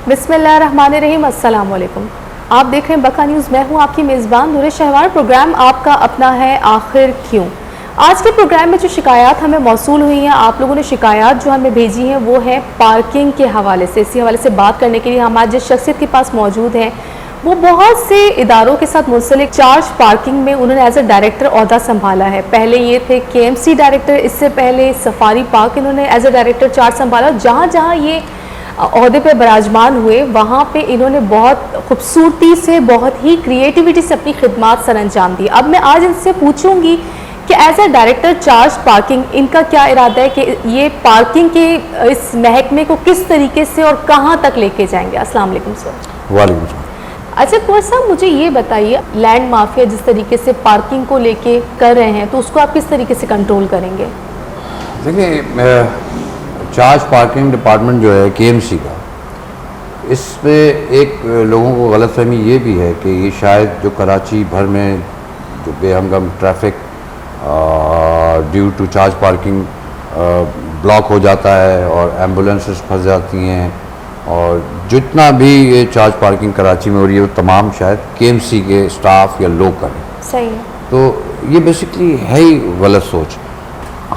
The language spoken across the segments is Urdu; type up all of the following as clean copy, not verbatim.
بسم اللہ الرحمن الرحیم، السلام علیکم۔ آپ دیکھ رہے ہیں بکا نیوز، میں ہوں آپ کی میزبان نور شہوار۔ پروگرام آپ کا اپنا ہے آخر کیوں۔ آج کے پروگرام میں جو شکایات ہمیں موصول ہوئی ہیں، آپ لوگوں نے شکایات جو ہمیں بھیجی ہیں وہ ہے پارکنگ کے حوالے سے۔ اسی حوالے سے بات کرنے کے لیے ہمارے جس شخصیت کے پاس موجود ہیں وہ بہت سے اداروں کے ساتھ منسلک چارج پارکنگ میں انہوں نے ایز اے ڈائریکٹر عہدہ سنبھالا ہے۔ پہلے یہ تھے KMC ڈائریکٹر، اس سے پہلے سفاری پارک انہوں نے ایز اے ڈائریکٹر چارج سنبھالا۔ جہاں جہاں یہ عہدے پہ براجمان ہوئے وہاں پہ انہوں نے بہت خوبصورتی سے، بہت ہی کریٹیوٹی سے اپنی خدمات سر انجام دی۔ اب میں آج ان سے پوچھوں گی کہ as a director charge parking ان کا کیا ارادہ ہے کہ یہ پارکنگ کے اس محکمے کو کس طریقے سے اور کہاں تک لے کے جائیں گے۔ السلام علیکم سر۔ وعلیکم السلام۔ اچھا کوئر صاحب، مجھے یہ بتائیے، لینڈ مافیا جس طریقے سے پارکنگ کو لے کے کر رہے ہیں تو اس کو آپ کس طریقے سے کنٹرول کریں گے؟ دیکھیں، چارج پارکنگ ڈپارٹمنٹ جو ہے KMC کا، اس میں ایک لوگوں کو غلط فہمی یہ بھی ہے کہ یہ شاید جو کراچی بھر میں جو بے ہنگم traffic due to charge parking block ہو جاتا ہے اور ایمبولینسز پھنس جاتی ہیں، اور جتنا بھی یہ چارج پارکنگ کراچی میں ہو رہی ہے وہ تمام شاید KMC کے اسٹاف یا لوگ کریں۔ صحیح ہے۔ تو یہ بیسکلی ہے ہی غلط سوچ۔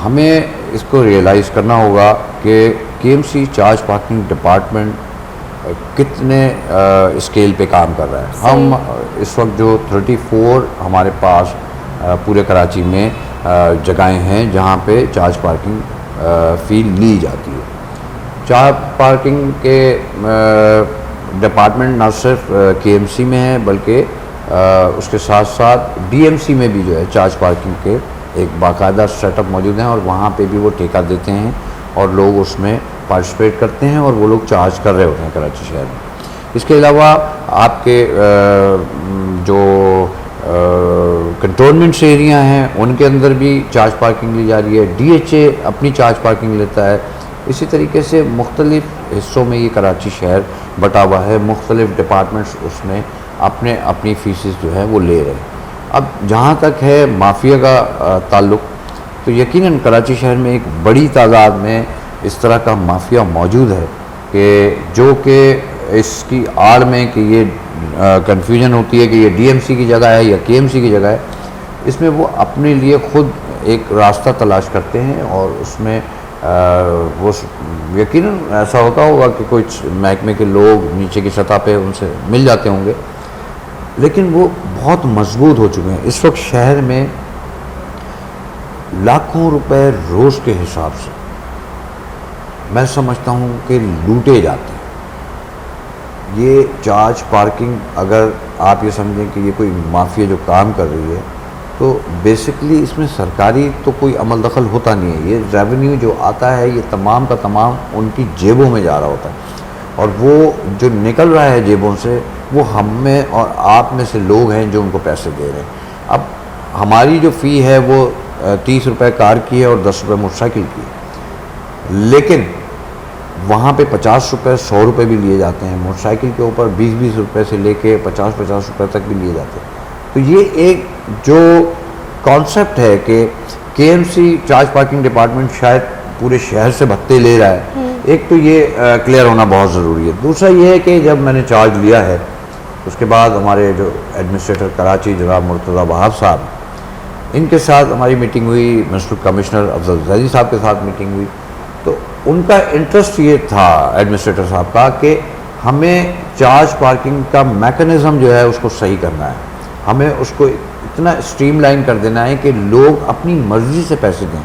ہمیں اس کو ریئلائز کرنا ہوگا کہ KMC چارج پارکنگ ڈپارٹمنٹ کتنے اسکیل پہ کام کر رہا ہے۔ ہم اس وقت جو 34 ہمارے پاس پورے کراچی میں جگہیں ہیں جہاں پہ چارج پارکنگ فی لی جاتی ہے۔ چارج پارکنگ کے ڈپارٹمنٹ نہ صرف KMC میں ہے بلکہ اس کے ساتھ ساتھ DMC میں بھی جو ہے چارج پارکنگ کے ایک باقاعدہ سیٹ اپ موجود ہیں، اور وہاں پہ بھی وہ ٹھیکہ دیتے ہیں اور لوگ اس میں پارٹیسپیٹ کرتے ہیں اور وہ لوگ چارج کر رہے ہوتے ہیں کراچی شہر میں۔ اس کے علاوہ آپ کے جو کنٹونمنٹس ایریا ہیں ان کے اندر بھی چارج پارکنگ لی جا رہی ہے۔ DHA اپنی چارج پارکنگ لیتا ہے۔ اسی طریقے سے مختلف حصوں میں یہ کراچی شہر بٹا ہوا ہے، مختلف ڈپارٹمنٹس اس میں اپنی فیسز جو ہے وہ لے رہے ہیں۔ اب جہاں تک ہے مافیا کا تعلق، تو یقیناً کراچی شہر میں ایک بڑی تعداد میں اس طرح کا مافیا موجود ہے کہ اس کی آڑ میں کہ یہ کنفیوژن ہوتی ہے کہ یہ DMC کی جگہ ہے یا KMC کی جگہ ہے، اس میں وہ اپنے لیے خود ایک راستہ تلاش کرتے ہیں، اور اس میں وہ یقیناً ایسا ہوتا ہوگا کہ کچھ محکمے کے لوگ نیچے کی سطح پہ ان سے مل جاتے ہوں گے، لیکن وہ بہت مضبوط ہو چکے ہیں۔ اس وقت شہر میں لاکھوں روپے روز کے حساب سے میں سمجھتا ہوں کہ لوٹے جاتے ہیں۔ یہ چارج پارکنگ، اگر آپ یہ سمجھیں کہ یہ کوئی مافیا جو کام کر رہی ہے، تو بیسکلی اس میں سرکاری تو کوئی عمل دخل ہوتا نہیں ہے۔ یہ ریونیو جو آتا ہے یہ تمام کا تمام ان کی جیبوں میں جا رہا ہوتا ہے، اور وہ جو نکل رہا ہے جیبوں سے وہ ہم میں اور آپ میں سے لوگ ہیں جو ان کو پیسے دے رہے ہیں۔ اب ہماری جو فی ہے وہ 30 روپے کار کی ہے اور 10 روپے موٹر سائیکل کی ہے، لیکن وہاں پہ 50 روپے 100 روپے بھی لیے جاتے ہیں، موٹر سائیکل کے اوپر 20 روپے سے لے کے 50 روپے تک بھی لیے جاتے ہیں۔ تو یہ ایک جو کانسیپٹ ہے کہ KMC چارج پارکنگ ڈپارٹمنٹ شاید پورے شہر سے بھتے لے رہا ہے، ایک تو یہ کلیئر ہونا بہت ضروری ہے۔ دوسرا یہ ہے کہ جب میں نے چارج لیا ہے اس کے بعد ہمارے جو ایڈمنسٹریٹر کراچی جناب مرتضیٰ وہاب صاحب، ان کے ساتھ ہماری میٹنگ ہوئی، میونسپل کمشنر افضل زیدی صاحب کے ساتھ میٹنگ ہوئی، تو ان کا انٹرسٹ یہ تھا ایڈمنسٹریٹر صاحب کا کہ ہمیں چارج پارکنگ کا میکنزم جو ہے اس کو صحیح کرنا ہے، ہمیں اس کو اتنا اسٹریم لائن کر دینا ہے کہ لوگ اپنی مرضی سے پیسے دیں۔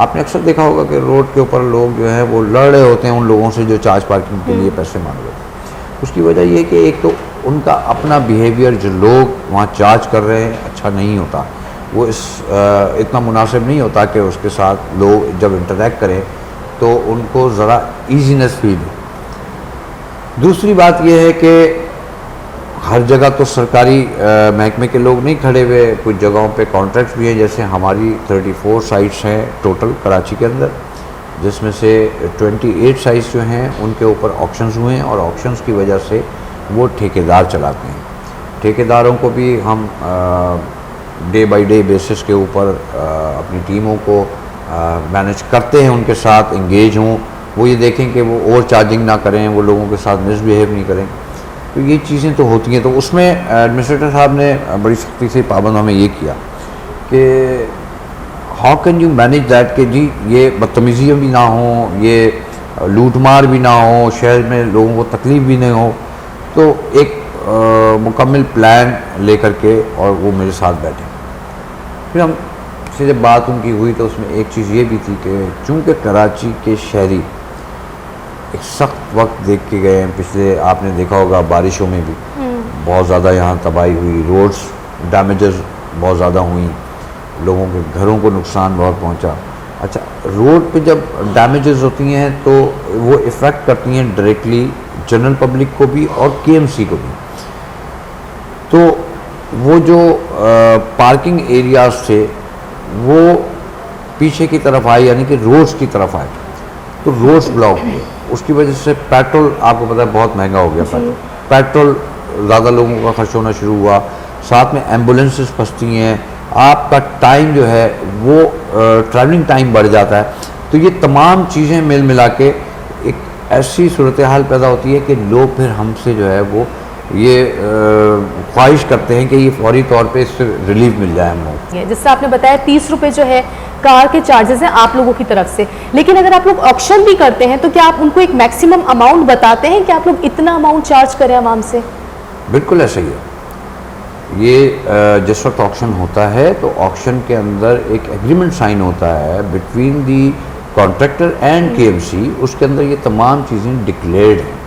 آپ نے اکثر دیکھا ہوگا کہ روڈ کے اوپر لوگ جو ہیں وہ لڑ رہے ہوتے ہیں ان لوگوں سے جو چارج پارکنگ کے لیے پیسے مانگ رہے ہیں۔ اس کی وجہ یہ کہ ایک تو ان کا اپنا بیہیویئر، جو لوگ وہاں چارج کر رہے ہیں، اچھا نہیں ہوتا، وہ اتنا مناسب نہیں ہوتا کہ اس کے ساتھ لوگ جب انٹریکٹ کریں تو ان کو ذرا ایزینس فیل ہو۔ دوسری بات یہ ہے کہ ہر جگہ تو سرکاری محکمے کے لوگ نہیں کھڑے ہوئے، کچھ جگہوں پہ کانٹریکٹس بھی ہیں، جیسے ہماری 34 سائٹس ہیں ٹوٹل کراچی کے اندر، جس میں سے 28 سائٹس جو ہیں ان کے اوپر آکشنز ہوئے ہیں، اور آکشنز کی وجہ سے وہ ٹھیکیدار چلاتے ہیں۔ ٹھیکیداروں کو بھی ہم ڈے بائی ڈے بیسس کے اوپر اپنی ٹیموں کو مینج کرتے ہیں، ان کے ساتھ انگیج ہوں، وہ یہ دیکھیں کہ وہ اوور چارجنگ نہ کریں, وہ لوگوں کے ساتھ مس بیہیو نہیں کریں. تو یہ چیزیں تو ہوتی ہیں. تو اس میں ایڈمنسٹریٹر صاحب نے بڑی سختی سے پابند ہمیں یہ کیا کہ how can you manage that, کہ جی یہ بدتمیزیاں بھی نہ ہوں, یہ لوٹ مار بھی نہ ہو, شہر میں لوگوں کو تکلیف بھی نہیں ہو. تو ایک مکمل پلان لے کر کے اور وہ میرے ساتھ بیٹھے. پھر ہم سے جب بات ان کی ہوئی تو اس میں ایک چیز یہ بھی تھی کہ چونکہ کراچی کے شہری ایک سخت وقت دیکھ کے گئے ہیں. پچھلے آپ نے دیکھا ہوگا بارشوں میں بھی بہت زیادہ یہاں تباہی ہوئی, روڈز ڈیمیجز بہت زیادہ ہوئیں, لوگوں کے گھروں کو نقصان بہت پہنچا. اچھا, روڈ پہ جب ڈیمیجز ہوتی ہیں تو وہ افیکٹ کرتی ہیں ڈائریکٹلی جنرل پبلک کو بھی اور کے ایم سی کو بھی. تو وہ جو پارکنگ ایریاز تھے وہ پیچھے کی طرف آئے, یعنی کہ روڈز کی طرف آئے, تو روڈز بلاک ہوئے. اس کی وجہ سے پیٹرول آپ کو پتہ ہے بہت مہنگا ہو گیا. پیٹرول زیادہ لوگوں کا خرچ ہونا شروع ہوا, ساتھ میں ایمبولینسز پھنستی ہیں, آپ کا ٹائم جو ہے وہ ٹریولنگ ٹائم بڑھ جاتا ہے. تو یہ تمام چیزیں مل ملا کے ایک ایسی صورتحال پیدا ہوتی ہے کہ لوگ پھر ہم سے جو ہے وہ یہ خواہش کرتے ہیں کہ یہ فوری طور پہ اس سے ریلیف مل جائے ہم لوگ. جس سے آپ نے بتایا 30 روپے جو ہے کار کے چارجز ہیں آپ لوگوں کی طرف سے, لیکن اگر آپ لوگ آکشن بھی کرتے ہیں تو کیا آپ ان کو ایک میکسیمم اماؤنٹ بتاتے ہیں کہ آپ لوگ اتنا اماؤنٹ چارج کریں عوام سے؟ بالکل ایسا ہی ہے. یہ جس وقت آکشن ہوتا ہے تو آکشن کے اندر ایک ایگریمنٹ سائن ہوتا ہے بٹوین دی کانٹریکٹر اینڈ کے ایم سی. اس کے اندر یہ تمام چیزیں ڈکلیئرڈ ہیں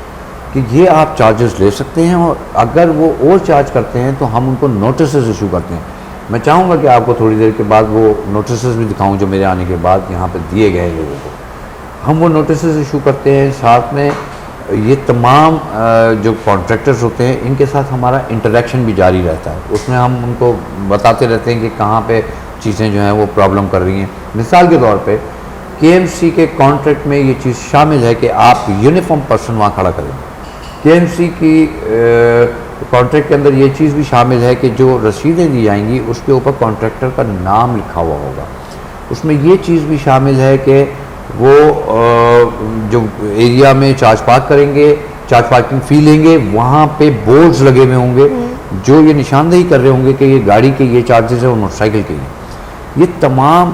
کہ یہ آپ چارجز لے سکتے ہیں, اور اگر وہ اوور چارج کرتے ہیں تو ہم ان کو نوٹسز ایشو کرتے ہیں. میں چاہوں گا کہ آپ کو تھوڑی دیر کے بعد وہ نوٹسز بھی دکھاؤں جو میرے آنے کے بعد یہاں پہ دیے گئے ہیں لوگوں کو. ہم وہ نوٹسز ایشو کرتے ہیں, ساتھ میں یہ تمام جو کانٹریکٹرز ہوتے ہیں ان کے ساتھ ہمارا انٹریکشن بھی جاری رہتا ہے. اس میں ہم ان کو بتاتے رہتے ہیں کہ کہاں پہ چیزیں جو ہیں وہ پرابلم کر رہی ہیں. مثال کے طور پہ کے ایم سی کے کانٹریکٹ میں یہ چیز شامل ہے کہ آپ یونیفارم پرسن وہاں کھڑا کریں. کے ایم سی کی کانٹریکٹ کے اندر یہ چیز بھی شامل ہے کہ جو رسیدیں دی جائیں گی اس کے اوپر کانٹریکٹر کا نام لکھا ہوا ہوگا. اس میں یہ چیز بھی شامل ہے کہ وہ جو ایریا میں چارج پارک کریں گے, چارج پارکنگ فی لیں گے, وہاں پہ بورڈز لگے ہوئے ہوں گے جو یہ نشاندہی کر رہے ہوں گے کہ یہ گاڑی کے یہ چارجز ہیں اور موٹر سائیکل کے ہیں. یہ تمام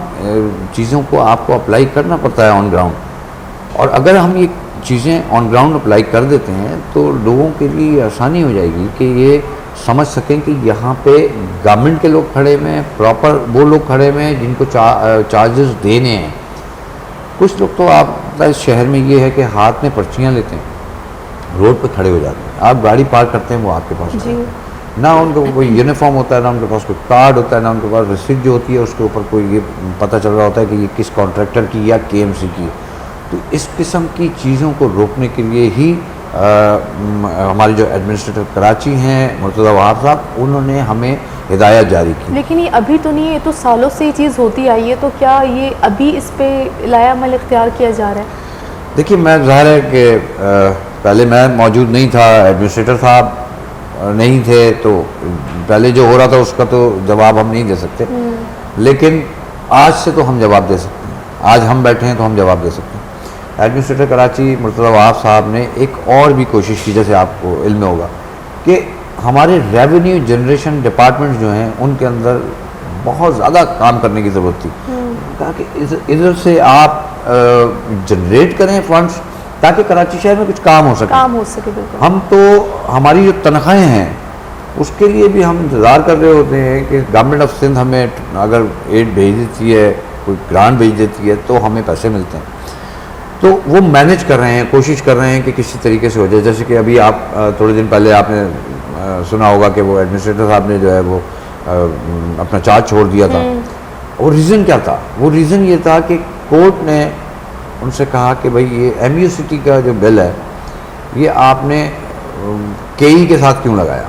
چیزوں کو آپ کو اپلائی کرنا پڑتا ہے آن گراؤنڈ, اور اگر ہم یہ چیزیں آن گراؤنڈ اپلائی کر دیتے ہیں تو لوگوں کے لیے آسانی ہو جائے گی کہ یہ سمجھ سکیں کہ یہاں پہ گورنمنٹ کے لوگ کھڑے ہوئے ہیں, پراپر وہ لوگ کھڑے ہوئے ہیں جن کو چارجز دینے ہیں. کچھ لوگ تو آپ اس شہر میں یہ ہے کہ ہاتھ میں پرچیاں لیتے ہیں, روڈ پہ کھڑے ہو جاتے ہیں, آپ گاڑی پارک کرتے ہیں وہ آپ کے پاس نہ ان کو کوئی یونیفارم ہوتا ہے, نہ ان کے پاس کوئی کارڈ ہوتا ہے, نہ ان کے پاس رسید جو ہوتی ہے اس کے اوپر کوئی یہ پتہ چل رہا ہوتا ہے کہ یہ کس کانٹریکٹر کی یا کے ایم سی کی. تو اس قسم کی چیزوں کو روکنے کے لیے ہی ہمارے جو ایڈمنسٹریٹر کراچی ہیں مرتضی وہاب صاحب, انہوں نے ہمیں ہدایت جاری کی. لیکن یہ ابھی تو نہیں ہے, یہ تو سالوں سے یہ چیز ہوتی آئی ہے, تو کیا یہ ابھی اس پہ لایا عمل اختیار کیا جا رہا ہے؟ دیکھیے, میں ظاہر ہے کہ پہلے میں موجود نہیں تھا, ایڈمنسٹریٹر صاحب نہیں تھے, تو پہلے جو ہو رہا تھا اس کا تو جواب ہم نہیں دے سکتے, لیکن آج سے تو ہم جواب دے سکتے ہیں. آج ہم بیٹھے ہیں تو ہم جواب دے سکتے ہیں. ایڈمنسٹریٹر کراچی مرتضی وہاب صاحب نے ایک اور بھی کوشش کی, جیسے آپ کو علم ہوگا کہ ہمارے ریونیو جنریشن ڈپارٹمنٹ جو ہیں ان کے اندر بہت زیادہ کام کرنے کی ضرورت تھی. کہا کہ ادھر سے آپ جنریٹ کریں فنڈس تاکہ کراچی شہر میں کچھ کام ہو سکے. ہم تو ہماری جو تنخواہیں ہیں اس کے لیے بھی ہم انتظار کر رہے ہوتے ہیں کہ گورنمنٹ آف سندھ ہمیں اگر ایڈ بھیج دیتی ہے, کوئی گرانٹ بھیج دیتی ہے تو ہمیں پیسے ملتے ہیں. تو وہ مینیج کر رہے ہیں, کوشش کر رہے ہیں کہ کسی طریقے سے ہو جائے. جیسے کہ ابھی آپ تھوڑے دن پہلے آپ نے سنا ہوگا کہ وہ ایڈمنسٹریٹر صاحب نے جو ہے وہ اپنا چارج چھوڑ دیا تھا. اور ریزن کیا تھا؟ وہ ریزن یہ تھا کہ کورٹ نے ان سے کہا کہ بھائی یہ ایم یو سٹی کا جو بل ہے یہ آپ نے کے ای کے ساتھ کیوں لگایا؟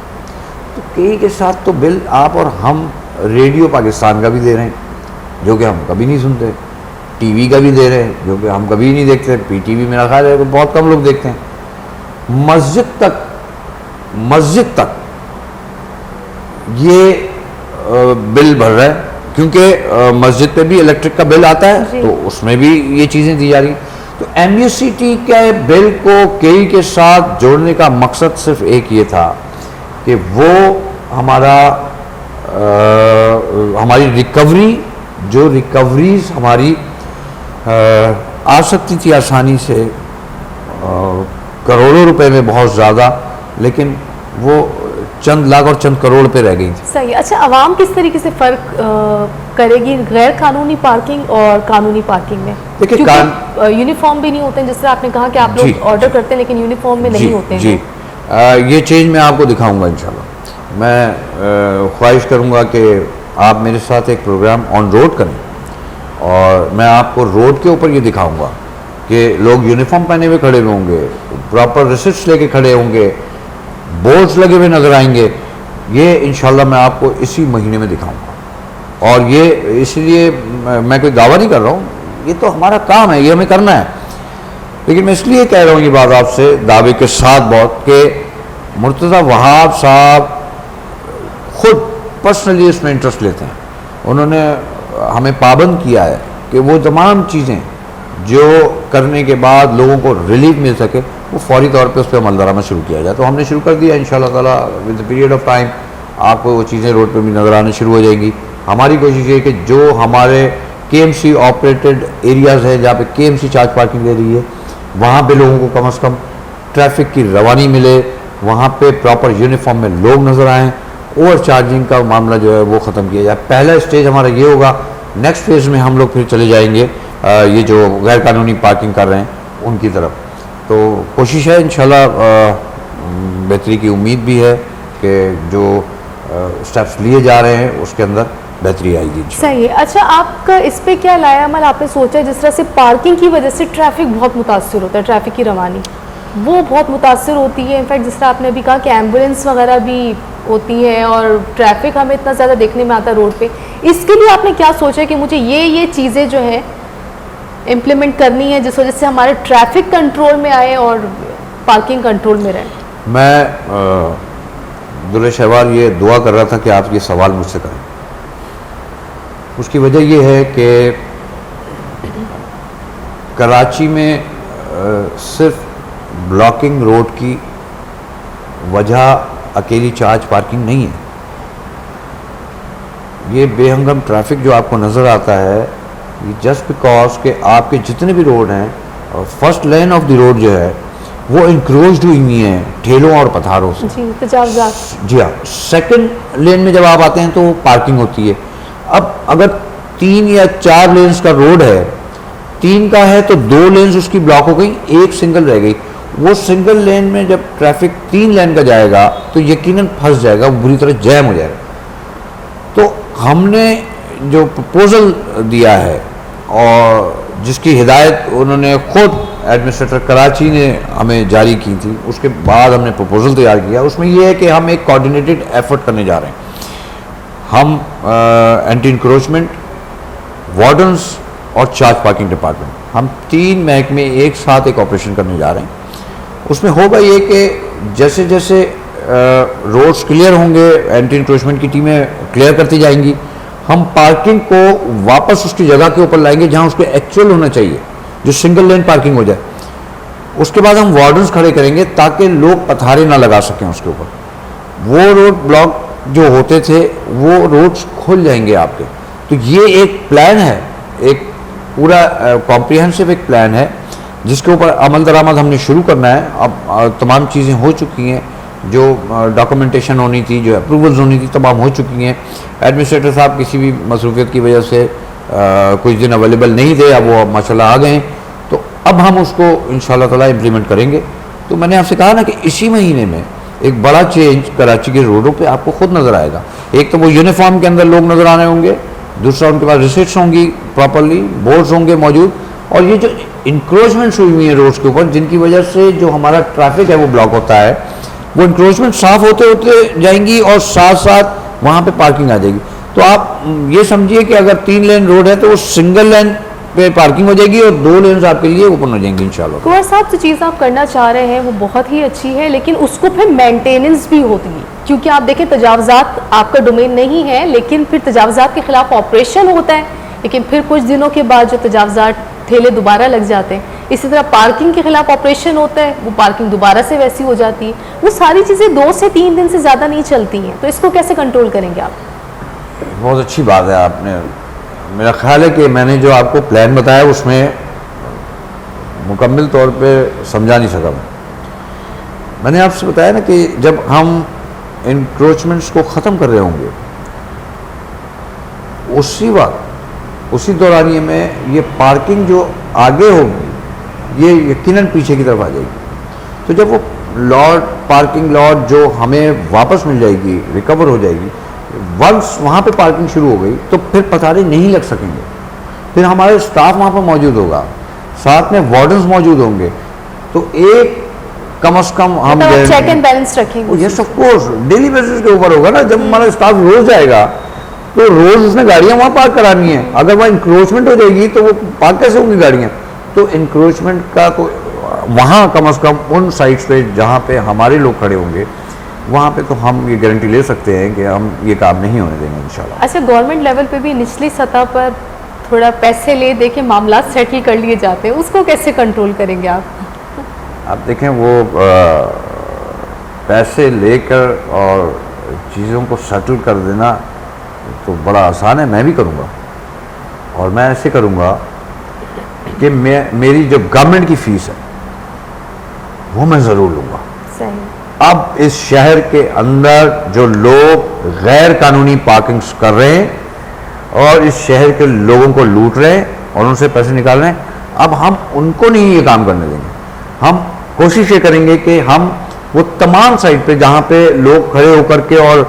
تو کے ای کے ساتھ تو بل آپ اور ہم ریڈیو پاکستان کا بھی دے رہے ہیں جو کہ ہم کبھی نہیں سنتے, ٹی وی کا بھی دے رہے ہیں جو کہ ہم کبھی نہیں دیکھتے, پی ٹی وی میرا خیال ہے کہ بہت کم لوگ دیکھتے ہیں. مسجد تک یہ بل بھر رہا ہے کیونکہ مسجد پہ بھی الیکٹرک کا بل آتا ہے, تو اس میں بھی یہ چیزیں دی جا رہی ہیں. تو ایم ایس سی ٹی کے بل کو کئی کے ساتھ جوڑنے کا مقصد صرف ایک یہ تھا کہ وہ ہماری ریکوری، جو ریکوریز ہماری آ سکتی تھی آسانی سے کروڑوں روپے میں بہت زیادہ، لیکن وہ چند لاکھ اور چند کروڑ پہ رہ گئی تھی. صحیح. اچھا، عوام کس طریقے سے فرق کرے گی غیر قانونی پارکنگ اور قانونی پارکنگ میں؟ کیونکہ یونیفارم بھی نہیں ہوتے ہیں، جس طرح آپ نے کہا کہ آپ لوگ آرڈر کرتے ہیں لیکن یونیفارم میں نہیں ہوتے ہیں. جی یہ چینج میں آپ کو دکھاؤں گا انشاءاللہ. میں خواہش کروں گا کہ آپ میرے ساتھ ایک پروگرام آن روڈ کریں اور میں آپ کو روڈ کے اوپر یہ دکھاؤں گا کہ لوگ یونیفارم پہنے ہوئے کھڑے ہوئے ہوں گے، پراپر ریسٹس لے کے کھڑے ہوں گے، بورڈز لگے ہوئے نظر آئیں گے. یہ انشاءاللہ میں آپ کو اسی مہینے میں دکھاؤں گا. اور یہ اس لیے میں کوئی دعویٰ نہیں کر رہا ہوں، یہ تو ہمارا کام ہے، یہ ہمیں کرنا ہے. لیکن میں اس لیے کہہ رہا ہوں یہ بات آپ سے دعوے کے ساتھ بہت، کہ مرتضیٰ وہاب صاحب خود پرسنلی اس میں انٹرسٹ لیتے ہیں. انہوں نے ہمیں پابند کیا ہے کہ وہ تمام چیزیں جو کرنے کے بعد لوگوں کو ریلیف مل سکے وہ فوری طور پہ اس پہ عمل درآمد شروع کیا جائے. تو ہم نے شروع کر دیا انشاءاللہ تعالیٰ. With the period of time آپ کو وہ چیزیں روڈ پہ بھی نظر آنے شروع ہو جائیں گی. ہماری کوشش یہ کہ جو ہمارے کے ایم سی آپریٹڈ ایریاز ہے جہاں پہ کے ایم سی چارج پارکنگ لے رہی ہے وہاں پہ لوگوں کو کم از کم ٹریفک کی روانی ملے، وہاں پہ پراپر یونیفارم میں لوگ نظر آئیں، اوور چارجنگ کا معاملہ جو ہے وہ ختم کیا جائے. پہلا اسٹیج ہمارا یہ ہوگا. نیکسٹ فیز میں ہم لوگ پھر چلے جائیں گے یہ جو غیر قانونی پارکنگ کر رہے ہیں ان کی طرف. تو کوشش ہے انشاءاللہ، بہتری کی امید بھی ہے کہ جو اسٹیپس لیے جا رہے ہیں اس کے اندر بہتری آئے گی. صحیح. اچھا، آپ کا اس پہ کیا لایا عمل آپ نے سوچا؟ جس طرح سے پارکنگ کی وجہ سے ٹریفک بہت متاثر ہوتا ہے، ٹریفک کی روانی وہ بہت متاثر ہوتی ہے. انفیکٹ جس طرح آپ نے ابھی کہا کہ ایمبولینس وغیرہ بھی ہوتی ہے اور ٹریفک ہمیں اتنا زیادہ دیکھنے میں آتا ہے روڈ پہ. اس کے لیے آپ نے کیا سوچا کہ مجھے یہ چیزیں جو ہیں امپلیمنٹ کرنی ہے جس وجہ سے ہمارے ٹریفک کنٹرول میں آئے اور پارکنگ کنٹرول میں رہے؟ میں عبداللہ شہوار یہ دعا کر رہا تھا کہ آپ یہ سوال مجھ سے کریں. اس کی وجہ یہ ہے کہ کراچی میں صرف بلاکنگ روڈ کی وجہ اکیلی چارج پارکنگ نہیں ہے. یہ بے ہنگم ٹریفک جو آپ کو نظر آتا ہے یہ جسٹ بیکاز کہ آپ کے جتنے بھی روڈ ہیں first lane of the road جو ہے وہ انکروچڈ ہوئی ہوئی ہیں ٹھیلوں اور پتھاروں سے. جی، تجاوزات. جی ہاں. سیکنڈ لین میں جب آپ آتے ہیں تو پارکنگ ہوتی ہے. اب اگر 3 یا 4 لینز کا روڈ ہے، 3 کا ہے تو 2 لینز اس کی بلاک ہو گئی، ایک سنگل رہ گئی. وہ سنگل لین میں جب ٹریفک 3 لین کا جائے گا تو یقیناً پھنس جائے گا، بری طرح جیم ہو جائے گا. تو ہم نے جو پرپوزل دیا ہے اور جس کی ہدایت انہوں نے خود ایڈمنسٹریٹر کراچی نے ہمیں جاری کی تھی، اس کے بعد ہم نے پرپوزل تیار کیا. اس میں یہ ہے کہ ہم ایک کوآرڈینیٹڈ ایفرٹ کرنے جا رہے ہیں. ہم اینٹی انکروچمنٹ، وارڈنز اور چارج پارکنگ ڈپارٹمنٹ، ہم 3 محکمے ایک ساتھ ایک آپریشن کرنے جا رہے ہیں. اس میں ہوگا یہ کہ جیسے جیسے روڈز کلیئر ہوں گے، اینٹی انکروچمنٹ کی ٹیمیں کلیئر کرتی جائیں گی، ہم پارکنگ کو واپس اس کی جگہ کے اوپر لائیں گے جہاں اس کو ایکچوئل ہونا چاہیے، جو سنگل لین پارکنگ ہو جائے. اس کے بعد ہم وارڈنز کھڑے کریں گے تاکہ لوگ پتھارے نہ لگا سکیں اس کے اوپر. وہ روڈ بلاک جو ہوتے تھے وہ روڈز کھل جائیں گے آپ کے. تو یہ ایک پلان ہے، ایک پورا کمپریہنسو ایک پلان ہے جس کے اوپر عمل درآمد ہم نے شروع کرنا ہے. اب تمام چیزیں ہو چکی ہیں، جو ڈاکومنٹیشن ہونی تھی، جو اپروولز ہونی تھی، تمام ہو چکی ہیں. ایڈمنسٹریٹر صاحب کسی بھی مصروفیت کی وجہ سے کچھ دن اویلیبل نہیں تھے، اب وہ ماشاءاللہ آ گئے ہیں. تو اب ہم اس کو انشاءاللہ تعالیٰ امپلیمنٹ کریں گے. تو میں نے آپ سے کہا نا کہ اسی مہینے میں ایک بڑا چینج کراچی کے روڈوں پہ آپ کو خود نظر آئے گا. ایک تو وہ یونیفارم کے اندر لوگ نظر آنے ہوں گے، دوسرا ان کے پاس ریسیٹس ہوں گی پراپرلی، بورڈز ہوں گے موجود، اور یہ جو انکروچمنٹس ہوئی ہوئی ہیں روڈز کے اوپر جن کی وجہ سے جو ہمارا ٹریفک ہے وہ بلاک ہوتا ہے، وہ انکروچمنٹ صاف ہوتے ہوتے جائیں گی اور ساتھ ساتھ وہاں پہ پارکنگ آ جائے گی. تو آپ یہ سمجھیے کہ اگر 3 لین روڈ ہے تو وہ سنگل لین پہ پارکنگ ہو جائے گی اور 2 لینز آپ کے لیے اوپن ہو جائیں گی انشاءاللہ. کنور صاحب، جو چیز آپ کرنا چاہ رہے ہیں وہ بہت ہی اچھی ہے، لیکن اس کو پھر مینٹیننس بھی ہوتی ہے، کیونکہ آپ دیکھیں تجاوزات آپ کا ڈومین نہیں ہے، لیکن پھر تجاوزات کے خلاف آپریشن ہوتا ہے، لیکن پھر کچھ دنوں کے بعد جو تجاوزات ٹھیلے دوبارہ لگ جاتے ہیں. اسی طرح پارکنگ کے خلاف آپریشن ہوتا ہے، وہ پارکنگ دوبارہ سے ویسی ہو جاتی ہے. وہ ساری چیزیں 2 سے 3 دن سے زیادہ نہیں چلتی ہیں، تو اس کو کیسے کنٹرول کریں گے آپ؟ بہت اچھی بات ہے آپ نے. میرا خیال ہے کہ میں نے جو آپ کو پلان بتایا اس میں مکمل طور پہ سمجھا نہیں سکا. میں نے آپ سے بتایا نا کہ جب ہم انکروچمنٹس کو ختم کر رہے ہوں گے، اسی وقت اسی دورانیے میں یہ پارکنگ جو آگے ہوگی یہ یقیناً پیچھے کی طرف آ جائے گی. تو جب وہ لاٹ پارکنگ لاٹ جو ہمیں واپس مل جائے گی، ریکور ہو جائے گی، ونس وہاں پہ پارکنگ شروع ہو گئی تو پھر پتھارے نہیں لگ سکیں گے. پھر ہمارے اسٹاف وہاں پہ موجود ہوگا، ساتھ میں وارڈنز موجود ہوں گے. تو ایک کم از کم ہم چیک اینڈ بیلنس رکھیں گے. Yes of course daily basis کے اوپر ہوگا نا. جب ہمارا اسٹاف روز جائے گا تو روز اس نے گاڑیاں وہاں پارک کرانی ہیں. اگر وہاں انکروچمنٹ ہو جائے گی تو وہ پارک کیسے ہوں گی گاڑیاں؟ تو انکروچمنٹ کا تو وہاں کم از کم ان سائٹس پہ جہاں پہ ہمارے لوگ کھڑے ہوں گے وہاں پہ تو ہم یہ گارنٹی لے سکتے ہیں کہ ہم یہ کام نہیں ہونے دیں گے انشاءاللہ. اچھا، گورنمنٹ لیول پہ بھی نچلی سطح پر تھوڑا پیسے لے دے کے معاملات سیٹل کر لیے جاتے ہیں، اس کو کیسے کنٹرول کریں گے آپ؟ آپ دیکھیں وہ پیسے لے کر اور چیزوں کو سیٹل کر دینا تو بڑا آسان ہے. میں بھی کروں گا، اور میں ایسے کروں گا کہ میری جو گورنمنٹ کی فیس ہے وہ میں ضرور لوں گا. صحیح. اب اس شہر کے اندر جو لوگ غیر قانونی پارکنگز کر رہے ہیں اور اس شہر کے لوگوں کو لوٹ رہے ہیں اور ان سے پیسے نکال رہے ہیں، اب ہم ان کو نہیں یہ کام کرنے دیں گے. ہم کوشش یہ کریں گے کہ ہم وہ تمام سائٹ پہ جہاں پہ لوگ کھڑے ہو کر کے اور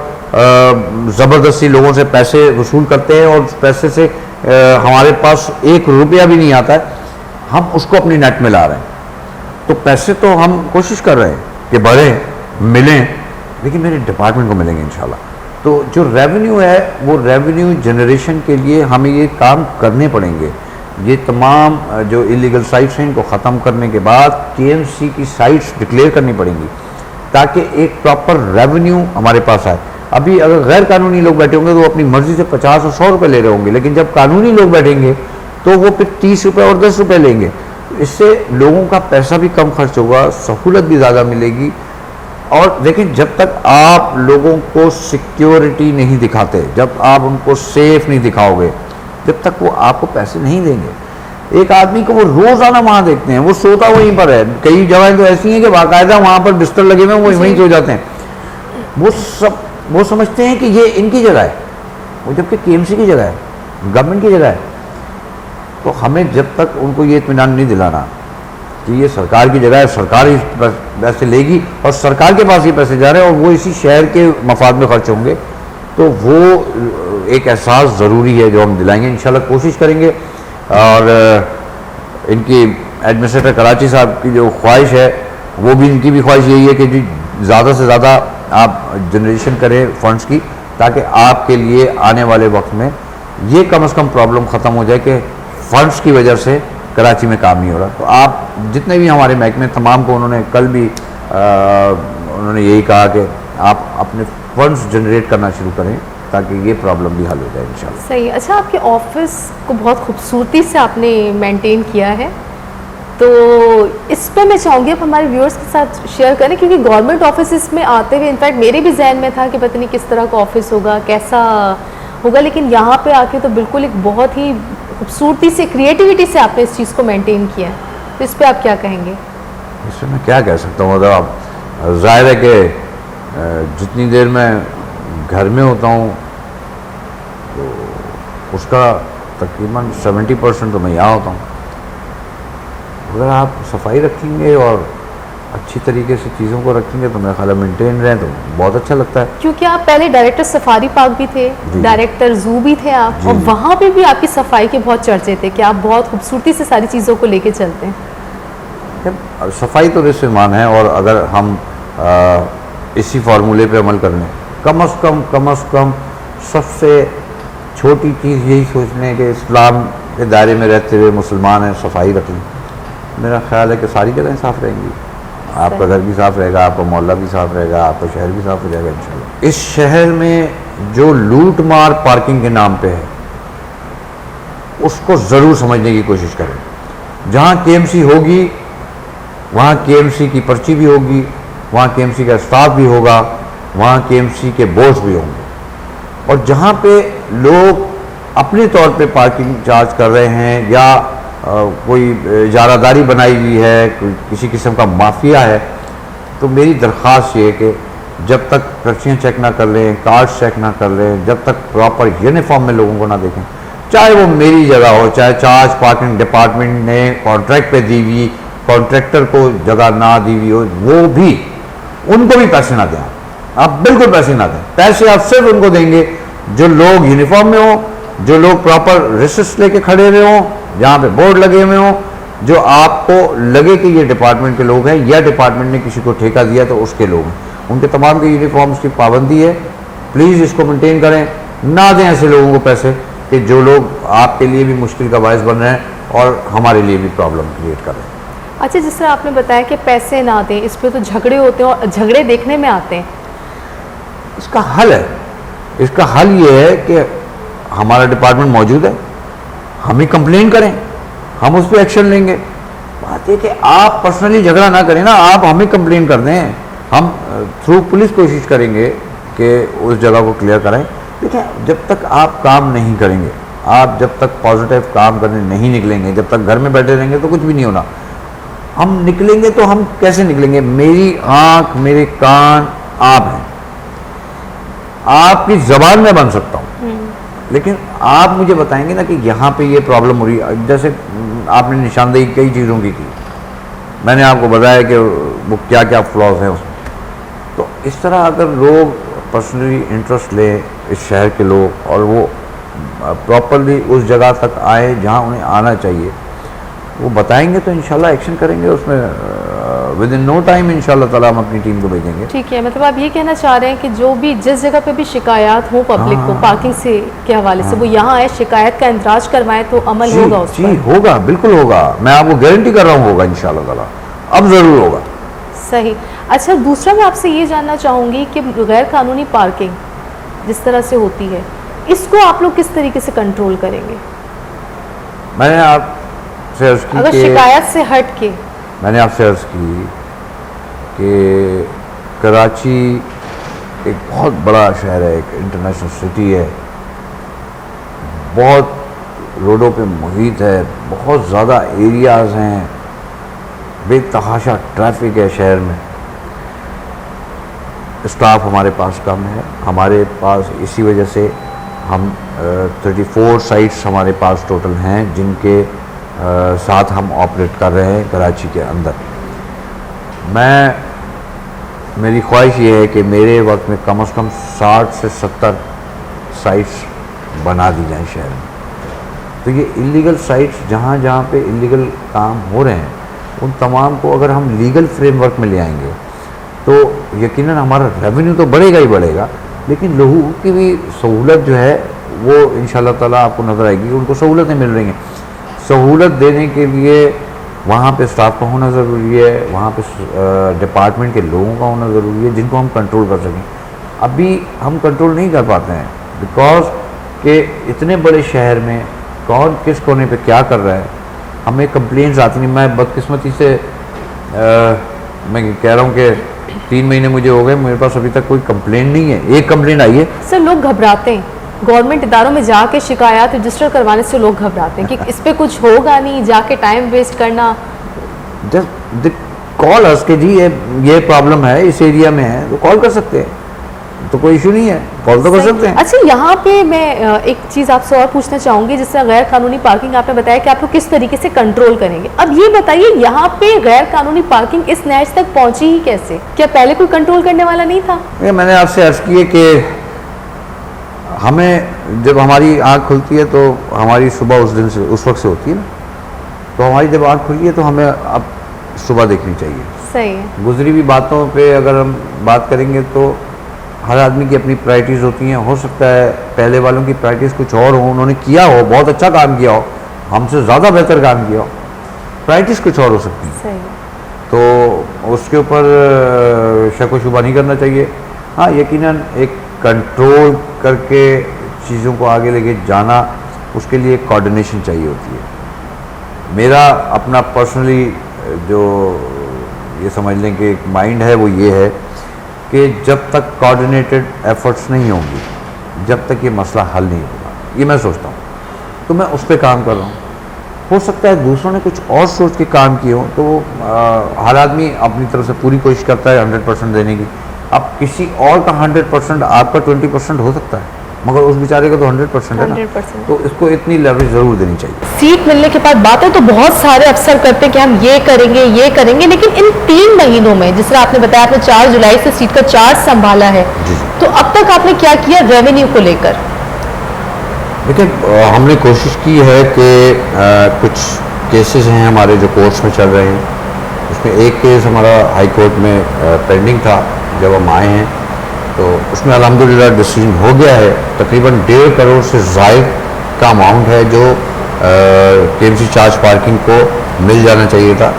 زبردستی لوگوں سے پیسے وصول کرتے ہیں اور اس پیسے سے ہمارے پاس 1 روپیہ بھی نہیں آتا ہے، ہم اس کو اپنی نیٹ میں لا رہے ہیں. تو پیسے تو ہم کوشش کر رہے ہیں کہ بڑھیں، ملیں، لیکن میرے ڈپارٹمنٹ کو ملیں گے انشاءاللہ. تو جو ریونیو ہے وہ ریونیو جنریشن کے لیے ہمیں یہ کام کرنے پڑیں گے. یہ تمام جو ایلیگل سائٹس ہیں ان کو ختم کرنے کے بعد KMC کی سائٹس ڈکلیئر کرنی پڑیں گی تاکہ ایک پراپر ریونیو ہمارے پاس آئے. ابھی اگر غیر قانونی لوگ بیٹھے ہوں گے تو وہ اپنی مرضی سے 50 اور 100 روپے لے رہے ہوں گے، لیکن جب قانونی لوگ بیٹھیں گے تو وہ پھر 30 روپے اور 10 روپے لیں گے. اس سے لوگوں کا پیسہ بھی کم خرچ ہوگا، سہولت بھی زیادہ ملے گی. اور دیکھیں، جب تک آپ لوگوں کو سیکیورٹی نہیں دکھاتے، جب آپ ان کو سیف نہیں دکھاؤ گے، جب تک وہ آپ کو پیسے نہیں دیں گے. ایک آدمی کو وہ روزانہ وہاں دیکھتے ہیں، وہ سوتا وہیں پر ہے. کئی جگہیں تو ایسی ہیں کہ باقاعدہ وہاں پر بستر لگے ہوئے ہیں، وہ وہیں سو جاتے ہیں. وہ سمجھتے ہیں کہ یہ ان کی جگہ ہے، وہ جبکہ KMC کی جگہ ہے، گورنمنٹ کی جگہ ہے. تو ہمیں جب تک ان کو یہ اطمینان نہیں دلانا کہ یہ سرکار کی جگہ ہے، سرکار ہی پیسے لے گی اور سرکار کے پاس یہ پیسے جا رہے ہیں اور وہ اسی شہر کے مفاد میں خرچ ہوں گے، تو وہ ایک احساس ضروری ہے جو ہم دلائیں گے. انشاءاللہ کوشش کریں گے. اور ان کی ایڈمنسٹریٹر کراچی صاحب کی جو خواہش ہے وہ بھی، ان کی بھی خواہش یہی ہے کہ جی زیادہ سے زیادہ آپ جنریشن کریں فنڈز کی، تاکہ آپ کے لیے آنے والے وقت میں یہ کم از کم پرابلم ختم ہو جائے کہ فنڈز کی وجہ سے کراچی میں کام نہیں ہو رہا. تو آپ جتنے بھی ہمارے محکمے تمام کو انہوں نے کل بھی انہوں نے یہی کہا کہ آپ اپنے فنڈز جنریٹ کرنا شروع کریں تاکہ یہ پرابلم بھی حل ہو جائے انشاءاللہ. صحیح. اچھا، آپ کے آفس کو بہت خوبصورتی سے آپ نے مینٹین کیا ہے، تو اس پہ میں چاہوں گی اب ہمارے ویورز کے ساتھ شیئر کریں، کیونکہ گورنمنٹ آفیسز میں آتے ہوئے انفیکٹ میرے بھی ذہن میں تھا کہ پتہ نہیں کس طرح کا آفس ہوگا، کیسا ہوگا، لیکن یہاں پہ آ کے تو بالکل ایک بہت ہی خوبصورتی سے، کریٹیوٹی سے آپ نے اس چیز کو مینٹین کیا ہے. تو اس پہ آپ کیا کہیں گے؟ اس سے میں کیا کہہ سکتا ہوں؟ اب ظاہر ہے کہ جتنی دیر میں گھر میں ہوتا ہوں تو اس کا تقریباً 70% تو میں یہاں ہوتا ہوں. اگر آپ صفائی رکھیں گے اور اچھی طریقے سے چیزوں کو رکھیں گے تو میرا خیال ہے مینٹین رہیں تو بہت اچھا لگتا ہے. کیونکہ آپ پہلے ڈائریکٹر سفاری پارک بھی تھے، ڈائریکٹر زو بھی تھے آپ، اور وہاں پہ بھی آپ کی صفائی کے بہت چرچے تھے کہ آپ بہت خوبصورتی سے ساری چیزوں کو لے کے چلتے ہیں. صفائی تو رزق ایمان ہے، اور اگر ہم اسی فارمولے پہ عمل کر لیں، کم از کم سب سے چھوٹی چیز یہی سوچ لیں کہ اسلام کے دائرے میں رہتے ہوئے مسلمان ہیں، صفائی رکھ لیں، میرا خیال ہے کہ ساری جگہیں صاف رہیں گی. آپ کا گھر بھی صاف رہے گا، آپ کا محلہ بھی صاف رہے گا، آپ کا شہر بھی صاف ہو جائے گا انشاءاللہ. اس شہر میں جو لوٹ مار پارکنگ کے نام پہ ہے اس کو ضرور سمجھنے کی کوشش کریں. جہاں KMC ہوگی وہاں KMC کی پرچی بھی ہوگی, وہاں KMC کا اسٹاف بھی ہوگا, وہاں KMC کے بورڈز بھی ہوں گے. اور جہاں پہ لوگ اپنے طور پہ پارکنگ چارج کر رہے ہیں یا کوئی اجارہ داری بنائی ہوئی ہے, کوئی کسی قسم کا مافیا ہے, تو میری درخواست یہ ہے کہ جب تک پرچیاں چیک نہ کر لیں, کارڈز چیک نہ کر لیں, جب تک پراپر یونیفارم میں لوگوں کو نہ دیکھیں, چاہے وہ میری جگہ ہو, چاہے چارج پارکنگ ڈپارٹمنٹ نے کانٹریکٹ پہ دی ہوئی, کانٹریکٹر کو جگہ نہ دی ہوئی ہو, وہ بھی ان کو بھی پیسے نہ دیں. آپ بالکل پیسے نہ دیں. پیسے آپ صرف ان کو دیں گے جو لوگ یونیفارم میں ہوں, جو لوگ پراپر ریسسٹ لے کے کھڑے ہوئے ہوں, جہاں پہ بورڈ لگے ہوئے ہوں, جو آپ کو لگے کہ یہ ڈپارٹمنٹ کے لوگ ہیں یا ڈپارٹمنٹ نے کسی کو ٹھیکہ دیا تو اس کے لوگ ہیں. ان کے تمام کے یونیفارمز کی پابندی ہے. پلیز اس کو مینٹین کریں, نہ دیں ایسے لوگوں کو پیسے کہ جو لوگ آپ کے لیے بھی مشکل کا باعث بن رہے ہیں اور ہمارے لیے بھی پرابلم کریٹ کر رہے ہیں. اچھا, جس طرح آپ نے بتایا کہ پیسے نہ دیں, اس پہ تو جھگڑے ہوتے ہیں اور جھگڑے دیکھنے میں آتے ہیں. اس کا حل ہے, اس کا حل یہ ہے کہ ہمارا ڈپارٹمنٹ موجود ہے, ہم ہی کمپلین کریں, ہم اس پہ ایکشن لیں گے. بات یہ کہ آپ پرسنلی جھگڑا نہ کریں نا, آپ ہمیں کمپلین کر دیں, ہم تھرو پولیس کوشش کریں گے کہ اس جگہ کو کلیئر کریں. دیکھیں, جب تک آپ کام نہیں کریں گے, آپ جب تک پازیٹیو کام کرنے نہیں نکلیں گے, جب تک گھر میں بیٹھے رہیں گے تو کچھ بھی نہیں ہونا. ہم نکلیں گے تو ہم کیسے نکلیں گے؟ میری آنکھ, میرے کان آپ ہیں, آپ کی زبان میں بن سکتا ہوں, لیکن آپ مجھے بتائیں گے نا کہ یہاں پہ یہ پرابلم ہو رہی ہے. جیسے آپ نے نشاندہی کئی چیزوں کی کی, میں نے آپ کو بتایا کہ وہ کیا کیا فلاز ہیں اس میں. تو اس طرح اگر لوگ پرسنلی انٹرسٹ لیں, اس شہر کے لوگ, اور وہ پراپرلی اس جگہ تک آئیں جہاں انہیں آنا چاہیے, وہ بتائیں گے تو انشاءاللہ ایکشن کریں گے. اس میں ود ان نو ٹائم انشاءاللہ تعالیٰ ہم اپنی ٹیم کو بھیجیں گے. ٹھیک ہے, مطلب آپ یہ کہنا چاہ رہے ہیں کہ جو بھی جس جگہ پہ بھی شکایات ہوں پبلک کو پارکنگ سے کے حوالے سے, وہ یہاں آئے, شکایت کا اندراج کروائیں تو عمل ہوگا اس پر. جی ہوگا, بالکل ہوگا, میں آپ کو گارنٹی کر رہا ہوں ہوگا انشاءاللہ تعالیٰ, اب ضرور ہوگا. صحیح. اچھا, دوسرا میں آپ سے یہ جاننا چاہوں گی کہ غیر قانونی پارکنگ جس طرح سے ہوتی ہے, اس کو آپ لوگ کس طریقے سے کنٹرول کریں گے؟ میں نے آپ سے عرض کی اگر کہ شکایت سے ہٹ کے, میں نے آپ سے عرض کی کہ کراچی ایک بہت بڑا شہر ہے, ایک انٹرنیشنل سٹی ہے, بہت روڈوں پہ محیط ہے, بہت زیادہ ایریاز ہیں, بے تحاشا ٹریفک ہے شہر میں. اسٹاف ہمارے پاس کم ہے, ہمارے پاس اسی وجہ سے ہم 34 سائٹس ہمارے پاس ٹوٹل ہیں جن کے ساتھ ہم آپریٹ کر رہے ہیں کراچی کے اندر. میری خواہش یہ ہے کہ میرے وقت میں کم از کم 60 سے 70 سائٹس بنا دی جائیں شہر میں. تو یہ اللیگل سائٹس جہاں جہاں پہ اللیگل کام ہو رہے ہیں, ان تمام کو اگر ہم لیگل فریم ورک میں لے آئیں گے تو یقیناً ہمارا ریونیو تو بڑھے گا ہی بڑھے گا, لیکن لوگوں کی بھی سہولت جو ہے وہ انشاءاللہ تعالیٰ آپ کو نظر آئے گی کہ ان کو سہولتیں مل رہی ہیں. سہولت دینے کے لیے وہاں پہ اسٹاف کا ہونا ضروری ہے, وہاں پہ ڈپارٹمنٹ کے لوگوں کا ہونا ضروری ہے جن کو ہم کنٹرول کر سکیں. ابھی ہم کنٹرول نہیں کر پاتے ہیں بیکاز کہ اتنے بڑے شہر میں کون کس کونے پہ کیا کر رہا ہے, ہمیں کمپلینز آتی نہیں. میں بدقسمتی سے میں کہہ رہا ہوں کہ 3 مہینے مجھے ہو گئے, میرے پاس ابھی تک کوئی کمپلین نہیں ہے. ایک کمپلین آئی ہے. سر لوگ گھبراتے ہیں, گورنمنٹ اداروں میں جا کے شکایات رجسٹر کروانے سے لوگ گھبراتے ہیں کہ اس پہ کچھ ہوگا نہیں, جا کے ٹائم ویسٹ کرنا. کال اس کے جی یہ پرابلم ہے اس ایریا میں ہے تو کال کر سکتے ہیں, تو کوئی ایشو نہیں ہے, کال تو کر سکتے ہیں. اچھا, یہاں پہ میں ایک چیز آپ سے اور پوچھنا چاہوں گی, جس طرح غیر قانونی پارکنگ آپ نے بتایا کہ آپ لوگ کس طریقے سے کنٹرول کریں گے. اب یہ بتائیے یہاں پہ غیر قانونی پارکنگ اس نہج تک پہنچی ہی کیسے؟ کیا پہلے کوئی کنٹرول کرنے والا نہیں تھا؟ میں نے آپ سے عرض کی ہے کہ ہمیں جب ہماری آنکھ کھلتی ہے تو ہماری صبح اس وقت سے ہوتی ہے نا, تو ہماری جب آنکھ کھلی ہے تو ہمیں اب صبح دیکھنی چاہیے. صحیح ہے. گزری ہوئی باتوں پہ اگر ہم بات کریں گے تو ہر آدمی کی اپنی پرائرٹیز ہوتی ہیں. ہو سکتا ہے پہلے والوں کی پرائرٹیز کچھ اور ہوں, انہوں نے کیا ہو, بہت اچھا کام کیا ہو, ہم سے زیادہ بہتر کام کیا ہو, پرائرٹیز کچھ اور ہو سکتی ہیں. صحیح. تو اس کے اوپر شک و شبہ نہیں کرنا چاہیے. ہاں یقیناً ایک کنٹرول کر کے چیزوں کو آگے لے کے جانا, اس کے لیے کوآرڈینیشن چاہیے ہوتی ہے. میرا اپنا پرسنلی جو یہ سمجھ لیں کہ ایک مائنڈ ہے وہ یہ ہے کہ جب تک کوآرڈینیٹڈ ایفرٹس نہیں ہوں گی، جب تک یہ مسئلہ حل نہیں ہوگا، یہ میں سوچتا ہوں، تو میں اس پہ کام کر رہا ہوں. ہو سکتا ہے دوسروں نے کچھ اور سوچ کے کام کیے ہوں، تو ہر آدمی اپنی طرف سے پوری کوشش کرتا ہے 100% دینے کی. اب کسی اور کا 100%، آپ کا 20% ہو سکتا ہے، مگر اس بیچارے کا تو 100% ہے نا. 100%. تو اس کو اتنی لیوریج ضرور دینی چاہیے. سیٹ ملنے کے بعد باتیں تو بہت سارے افسر کرتے ہیں کہ ہم یہ کریں گے، لیکن ان 3 مہینوں میں جس طرح آپ نے بتایا آپ نے 4 جولائی سے سیٹ کا چارج سنبھالا ہے، جی تو اب تک آپ نے کیا کیا ریونیو کو لے کر؟ دیکھیں ہم نے کوشش کی ہے کہ کچھ کیسز ہیں ہمارے جو کورٹس میں چل رہے ہیں، اس میں ایک کیس ہمارا ہائی کورٹ میں پینڈنگ تھا. جب ہم آئے ہیں تو اس میں الحمدللہ ڈیسیژن ہو گیا ہے. تقریباً 1.5 کروڑ سے زائد کا اماؤنٹ ہے جو KMC چارج پارکنگ کو مل جانا چاہیے تھا.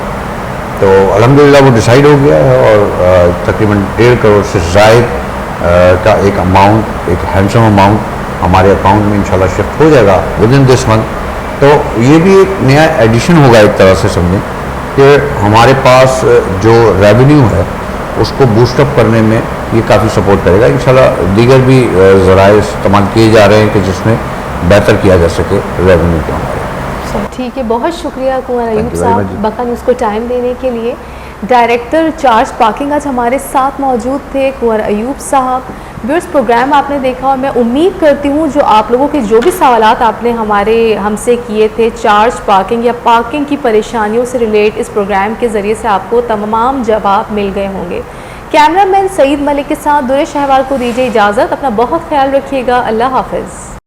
تو الحمدللہ وہ ڈیسائیڈ ہو گیا ہے اور تقریباً 1.5 کروڑ سے زائد کا ایک اماؤنٹ، ایک ہینڈسم اماؤنٹ ہمارے اکاؤنٹ میں انشاءاللہ شفٹ ہو جائے گا ودن دس منتھ. تو یہ بھی ایک نیا ایڈیشن ہوگا ایک طرح سے سمجھیں کہ ہمارے پاس جو ریونیو ہے اس کو بوسٹ اپ کرنے میں یہ کافی سپورٹ کرے گا. انشاءاللہ دیگر بھی ذرائع استعمال کیے جا رہے ہیں کہ جس میں بہتر کیا جا سکے ریونیو کو ہمارے. ٹھیک ہے، بہت شکریہ کنور Thank ایوب you very صاحب much. بقا نیوز کو ٹائم دینے کے لیے. ڈائریکٹر چارج پارکنگ آج ہمارے ساتھ موجود تھے کنور ایوب صاحب. ویورز پروگرام آپ نے دیکھا اور میں امید کرتی ہوں جو آپ لوگوں کے جو بھی سوالات آپ نے ہم سے کیے تھے چارج پارکنگ یا پارکنگ کی پریشانیوں سے ریلیٹ، اس پروگرام کے ذریعے سے آپ کو تمام جواب مل گئے ہوں گے. کیمرہ مین سعید ملک کے ساتھ درے شہوار کو دیجیے اجازت. اپنا بہت خیال رکھیے گا. اللہ حافظ.